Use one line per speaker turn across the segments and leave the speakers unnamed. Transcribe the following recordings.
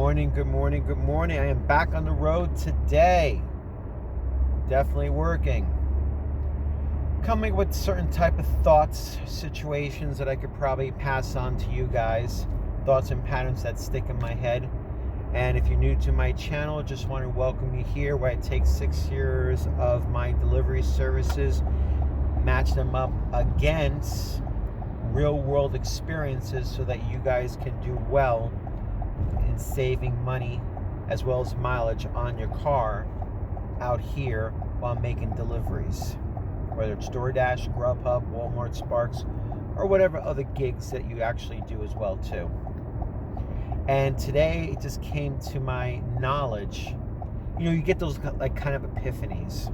morning, good morning, good morning. I am back on the road today. Definitely working. Coming with certain type of thoughts, situations that I could probably pass on to you guys. Thoughts and patterns that stick in my head. And if you're new to my channel, just want to welcome you here where I take 6 years of my delivery services, match them up against real world experiences so that you guys can do well in saving money as well as mileage on your car out here while making deliveries, whether it's DoorDash, GrubHub, Walmart, Sparks, or whatever other gigs that you actually do as well too. And today it just came to my knowledge, you get those like kind of epiphanies,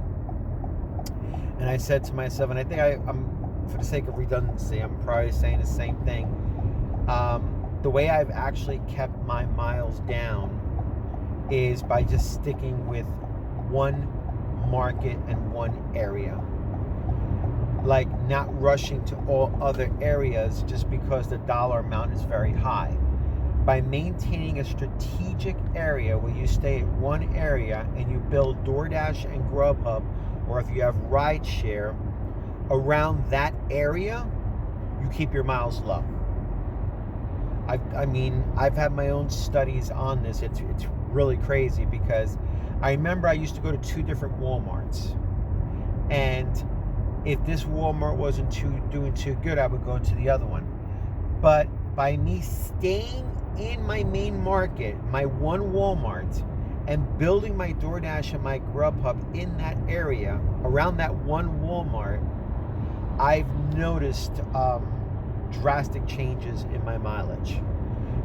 and I said to myself, and I think I'm, for the sake of redundancy, I'm probably saying the same thing. The way I've actually kept my miles down is by just sticking with one market and one area. Like not rushing to all other areas just because the dollar amount is very high. By maintaining a strategic area where you stay at one area and you build DoorDash and GrubHub, or if you have rideshare around that area, you keep your miles low. I've had my own studies on this. It's really crazy because I remember I used to go to 2 different Walmarts, and if this Walmart wasn't doing too good, I would go to the other one. But by me staying in my main market, my one Walmart, and building my DoorDash and my GrubHub in that area around that one Walmart, I've noticed drastic changes in my mileage,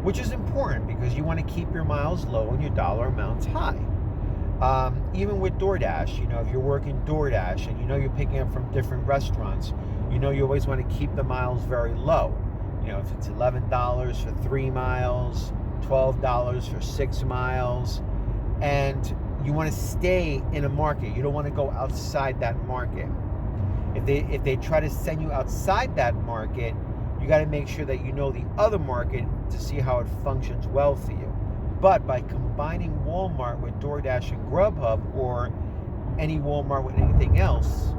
which is important because you want to keep your miles low and your dollar amounts high. Even with DoorDash, if you're working DoorDash and you're picking up from different restaurants, you always want to keep the miles very low. If it's $11 for 3 miles, $12 for 6 miles, and you want to stay in a market. You don't want to go outside that market. If they try to send you outside that market, you got to make sure that you know the other market to see how it functions well for you. But by combining Walmart with DoorDash and GrubHub, or any Walmart with anything else,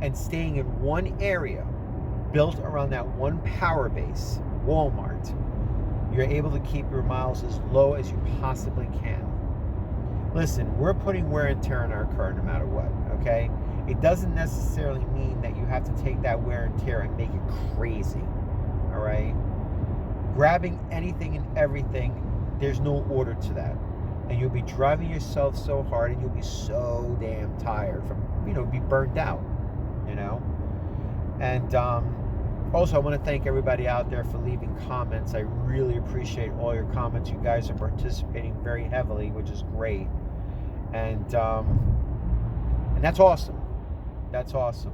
and staying in one area built around that one power base, Walmart, you're able to keep your miles as low as you possibly can. Listen, we're putting wear and tear on our car no matter what, okay? It doesn't necessarily mean that you have to take that wear and tear and make it crazy, all right? Grabbing anything and everything, there's no order to that. And you'll be driving yourself so hard and you'll be so damn tired from, be burnt out, And also, I want to thank everybody out there for leaving comments. I really appreciate all your comments. You guys are participating very heavily, which is great. And that's awesome. That's awesome.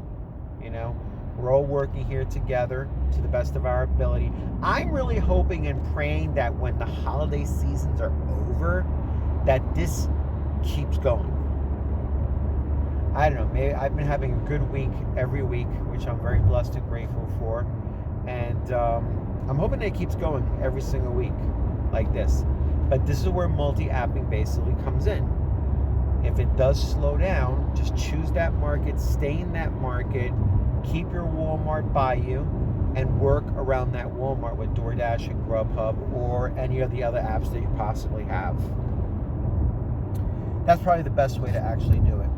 We're all working here together to the best of our ability. I'm really hoping and praying that when the holiday seasons are over, that this keeps going. I don't know, maybe I've been having a good week every week, which I'm very blessed and grateful for. And I'm hoping that it keeps going every single week like this. But this is where multi-apping basically comes in. If it does slow down, just choose that market, stay in that market, keep your Walmart by you, and work around that Walmart with DoorDash and GrubHub or any of the other apps that you possibly have. That's probably the best way to actually do it.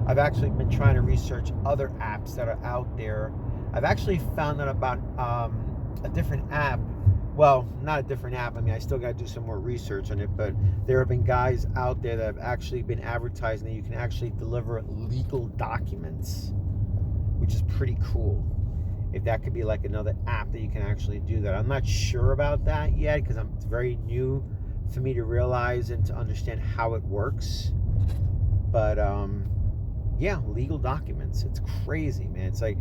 I've actually been trying to research other apps that are out there. I've actually found out about a different app. Well, not a different app. I still got to do some more research on it, but there have been guys out there that have actually been advertising that you can actually deliver legal documents, which is pretty cool. If that could be like another app that you can actually do that. I'm not sure about that yet because it's very new for me to realize and to understand how it works. But yeah, legal documents. It's crazy, man. It's like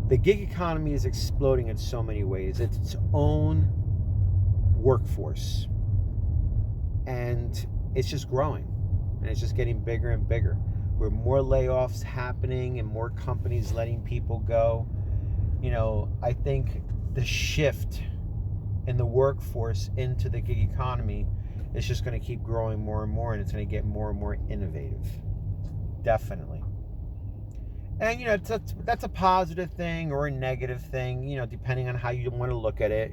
the gig economy is exploding in so many ways. It's its own workforce. And it's just growing. And it's just getting bigger and bigger. With more layoffs happening and more companies letting people go. I think the shift in the workforce into the gig economy, it's just going to keep growing more and more, and it's going to get more and more innovative. Definitely. And, that's a positive thing or a negative thing, depending on how you want to look at it,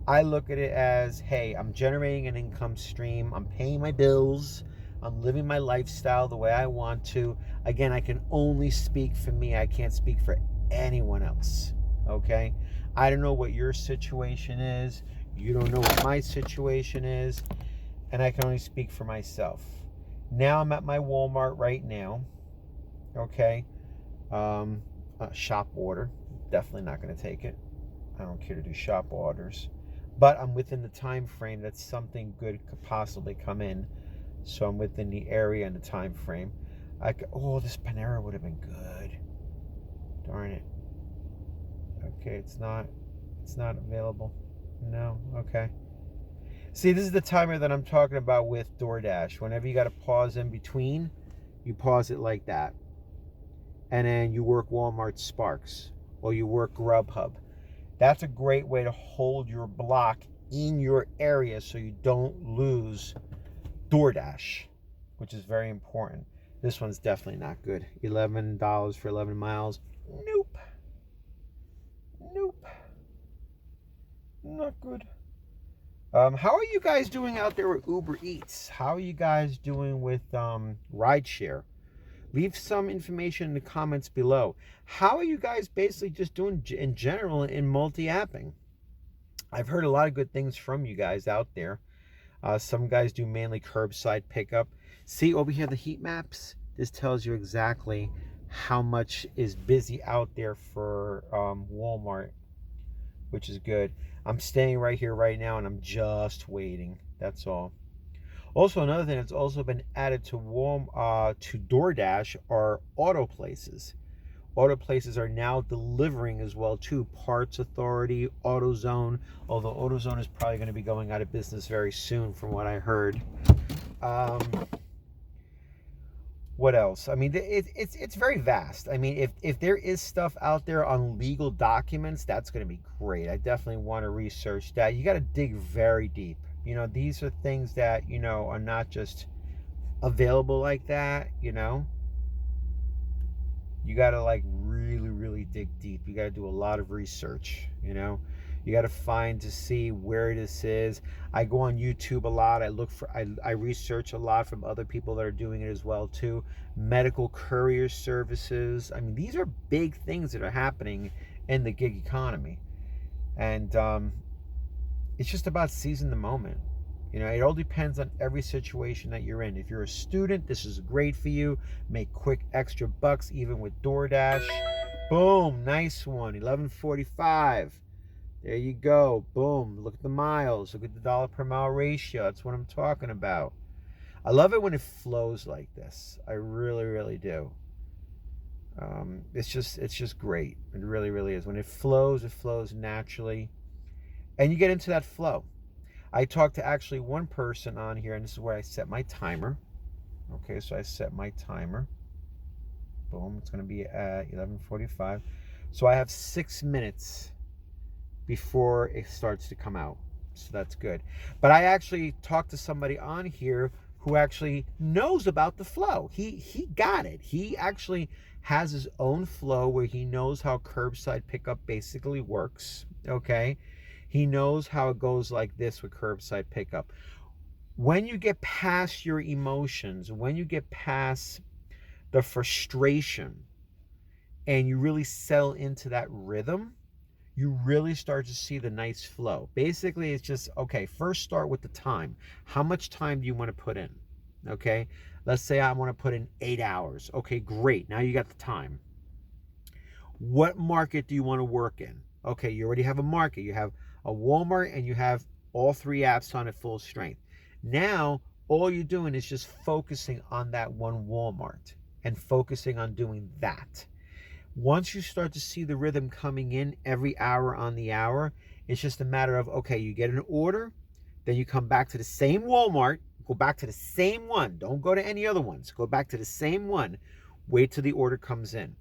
I look at it as, hey, I'm generating an income stream. I'm paying my bills. I'm living my lifestyle the way I want to. Again, I can only speak for me. I can't speak for anyone else. Okay? I don't know what your situation is. You don't know what my situation is. And I can only speak for myself. Now I'm at my Walmart right now. Okay? Shop order. Definitely not going to take it. I don't care to do shop orders. But I'm within the time frame that something good could possibly come in. So I'm within the area and the time frame. This Panera would have been good. Darn it. Okay, it's not available. No, okay. See, this is the timer that I'm talking about with DoorDash. Whenever you got to pause in between, you pause it like that. And then you work Walmart Sparks or you work GrubHub. That's a great way to hold your block in your area so you don't lose DoorDash, which is very important. This one's definitely not good. $11 for 11 miles. Nope. Not good. How are you guys doing out there with Uber Eats? How are you guys doing with rideshare? Leave some information in the comments below. How are you guys basically just doing in general in multi-apping? I've heard a lot of good things from you guys out there. Some guys do mainly curbside pickup. See over here the heat maps? This tells you exactly how much is busy out there for Walmart, which is good. I'm staying right here right now and I'm just waiting. That's all. Also, another thing that's also been added to DoorDash are auto places. Auto places are now delivering as well too. Parts Authority, AutoZone, although AutoZone is probably going to be going out of business very soon from what I heard. What else? I mean, it's very vast. I mean, if there is stuff out there on legal documents, that's going to be great. I definitely want to research that. You got to dig very deep. These are things that, are not just available like that, You got to really, really dig deep. You got to do a lot of research, You got to find to see where this is. I go on YouTube a lot. I research a lot from other people that are doing it as well too. Medical courier services. I mean, these are big things that are happening in the gig economy. And it's just about seizing the moment. It all depends on every situation that you're in. If you're a student, this is great for you. Make quick extra bucks even with DoorDash. Boom, nice one. $11.45. There you go. Boom. Look at the miles. Look at the dollar per mile ratio. That's what I'm talking about. I love it when it flows like this. I really, really do. It's just great. It really, really is. When it flows naturally. And you get into that flow. I talked to actually one person on here, and this is where I set my timer. Okay, so I set my timer. Boom, it's going to be at 11:45. So I have 6 minutes before it starts to come out. So that's good. But I actually talked to somebody on here who actually knows about the flow. He got it. He actually has his own flow where he knows how curbside pickup basically works. Okay. He knows how it goes like this with curbside pickup. When you get past your emotions, when you get past the frustration and you really settle into that rhythm, you really start to see the nice flow. Basically, it's just, okay, first start with the time. How much time do you want to put in? Okay, let's say I want to put in 8 hours. Okay, great. Now you got the time. What market do you want to work in? Okay, you already have a market. You have a Walmart and you have all 3 apps on at full strength. Now, all you're doing is just focusing on that one Walmart and focusing on doing that. Once you start to see the rhythm coming in every hour on the hour, it's just a matter of, okay, you get an order, then you come back to the same Walmart, go back to the same one. Don't go to any other ones. Go back to the same one. Wait till the order comes in.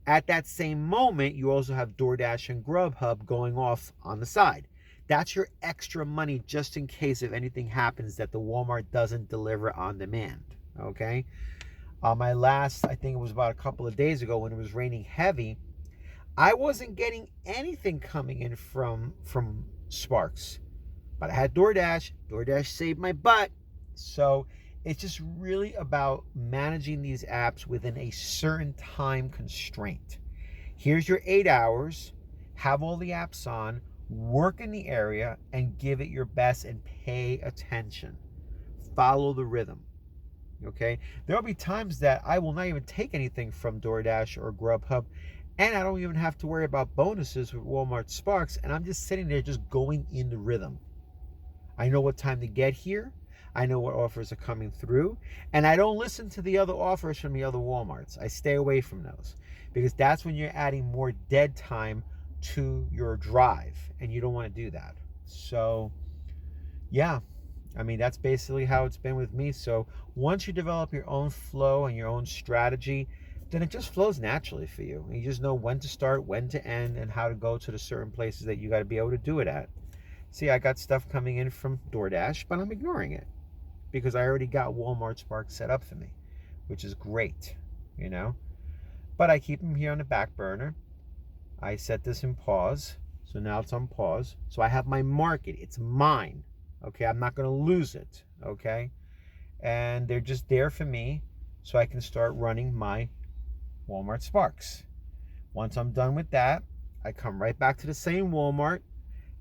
At that same moment, you also have DoorDash and GrubHub going off on the side. That's your extra money just in case if anything happens that the Walmart doesn't deliver on demand. Okay. My last, I think it was about a couple of days ago when it was raining heavy, I wasn't getting anything coming in from Sparks, but I had DoorDash. DoorDash saved my butt. So it's just really about managing these apps within a certain time constraint. Here's your 8 hours. Have all the apps on, work in the area, and give it your best and pay attention. Follow the rhythm. Okay? There'll be times that I will not even take anything from DoorDash or GrubHub, and I don't even have to worry about bonuses with Walmart Sparks, and I'm just sitting there just going in the rhythm. I know what time to get here. I know what offers are coming through, and I don't listen to the other offers from the other Walmarts. I stay away from those because that's when you're adding more dead time to your drive, and you don't want to do that. So, yeah, I mean, that's basically how it's been with me. So once you develop your own flow and your own strategy, then it just flows naturally for you. And you just know when to start, when to end, and how to go to the certain places that you got to be able to do it at. See, I got stuff coming in from DoorDash, but I'm ignoring it because I already got Walmart Spark set up for me, which is great, you know. But I keep them here on the back burner. I set this in pause, so now it's on pause. So I have my market. It's mine, okay? I'm not going to lose it, okay? And they're just there for me so I can start running my Walmart Sparks. Once I'm done with that, I come right back to the same Walmart.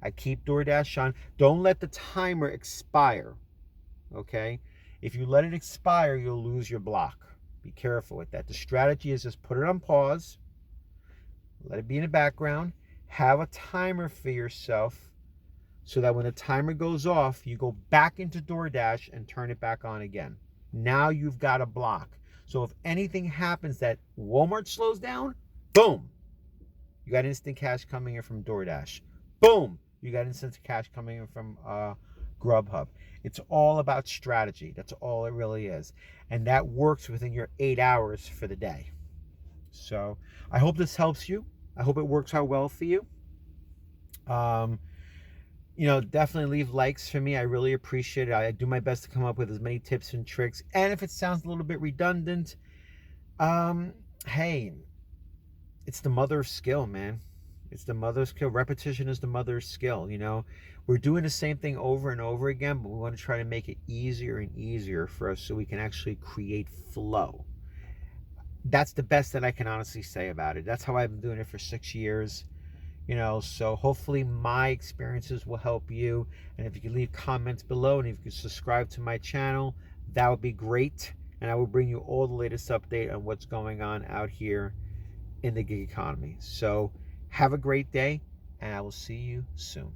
I keep DoorDash on. Don't let the timer expire, okay? If you let it expire, you'll lose your block. Be careful with that. The strategy is just put it on pause, let it be in the background, have a timer for yourself so that when the timer goes off, you go back into DoorDash and turn it back on again. Now you've got a block. So if anything happens that Walmart slows down, boom, you got instant cash coming in from DoorDash. Boom, you got instant cash coming in from GrubHub. It's all about strategy. That's all it really is. And that works within your 8 hours for the day. So I hope this helps you. I hope it works out well for you. Definitely leave likes for me. I really appreciate it. I do my best to come up with as many tips and tricks. And if it sounds a little bit redundant, hey, it's the mother of skill, man. It's the mother of skill. Repetition is the mother of skill, We're doing the same thing over and over again, but we want to try to make it easier and easier for us so we can actually create flow. That's the best that I can honestly say about it. That's how I've been doing it for 6 years. So hopefully my experiences will help you. And if you can leave comments below and if you can subscribe to my channel, that would be great. And I will bring you all the latest update on what's going on out here in the gig economy. So have a great day, and I will see you soon.